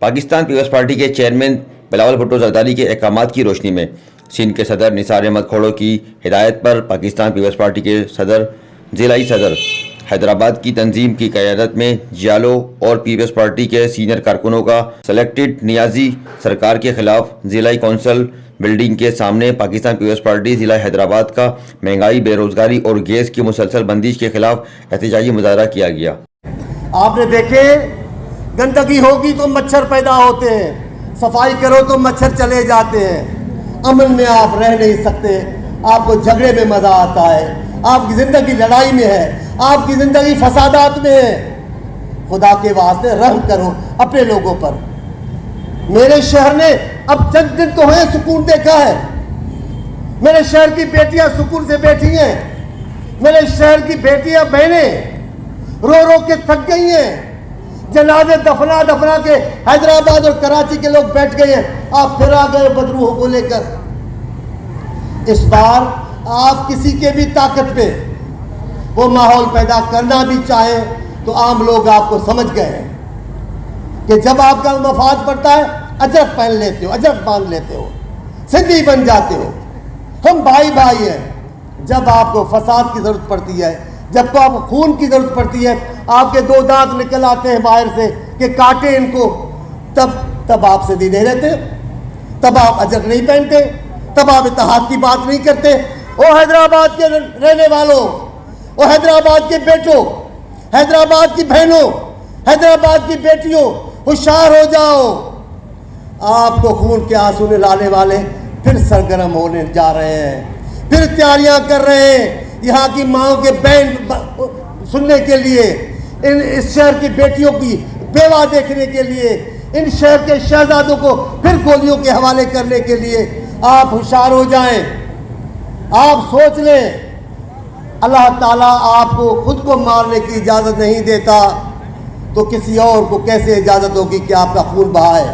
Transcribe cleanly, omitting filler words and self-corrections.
Pakistan Peoples party کے chairman Bilawal Bhutto Zardari کے احکامات کی روشنی میں سندھ کے صدر نثار احمد کھوڑو کی ہدایت پر پاکستان پیپلز پارٹی کے صدر ضلعی صدر حیدرآباد کی تنظیم کی قیادت میں جیالو اور پیپلز پارٹی کے سینئر کارکنوں کا سلیکٹڈ نیازی سرکار کے خلاف ضلعی کونسل بلڈنگ کے سامنے پاکستان پیپلز پارٹی ضلع حیدرآباد کا مہنگائی، بے روزگاری اور گیس کی مسلسل بندش کے خلاف احتجاجی مظاہرہ کیا گیا۔ آپ نے دیکھے گندگی ہوگی تو مچھر پیدا ہوتے ہیں، صفائی کرو تو مچھر چلے جاتے ہیں، امن میں آپ رہ نہیں سکتے، آپ کو جھگڑے میں مزہ آتا ہے، آپ کی زندگی لڑائی میں ہے، آپ کی زندگی فسادات میں ہے۔ خدا کے واسطے رحم کرو اپنے لوگوں پر۔ میرے شہر نے اب چند دن تو ہیں سکون دیکھا ہے، میرے شہر کی بیٹیاں سکون سے بیٹھی ہیں، میرے شہر کی بیٹیاں بہنیں رو رو کے تھک گئی ہیں، جنازے دفنا کے حیدرآباد اور کراچی کے لوگ بیٹھ گئے ہیں، آپ پھر آ گئے بدروحوں کو لے کر۔ اس بار آپ کسی کے بھی طاقت پہ وہ ماحول پیدا کرنا بھی چاہیں تو عام لوگ آپ کو سمجھ گئے ہیں کہ جب آپ کا مفاد پڑتا ہے اجرت پہن لیتے ہو، اجرت باندھ لیتے ہو، سندھی بن جاتے ہو۔ ہم بھائی بھائی ہیں۔ جب آپ کو فساد کی ضرورت پڑتی ہے، جب کو آپ کو خون کی ضرورت پڑتی ہے، آپ کے دو دانت نکل آتے ہیں باہر سے کہ کاٹے ان کو، تب آپ سندھی نہیں رہتے، تب آپ اجرت نہیں پہنتے، تب آپ اتحاد کی بات نہیں کرتے۔ او حیدرآباد کے رہنے والوں، او حیدرآباد کے بیٹوں، حیدرآباد کی بہنوں، حیدرآباد کی بیٹیوں، ہوشیار ہو جاؤ۔ آپ کو خون کے آنسو نلانے والے پھر سرگرم ہونے جا رہے ہیں، پھر تیاریاں کر رہے ہیں یہاں کی ماؤں کے بین سننے کے لیے، اس شہر کی بیٹیوں کی بیوہ دیکھنے کے لیے، ان شہر کے شہزادوں کو پھر گولیوں کے حوالے کرنے کے لیے۔ آپ ہوشیار ہو جائیں، آپ سوچ لیں، اللہ تعالیٰ آپ کو خود کو مارنے کی اجازت نہیں دیتا تو کسی اور کو کیسے اجازت ہوگی کہ آپ کا خون بہائے؟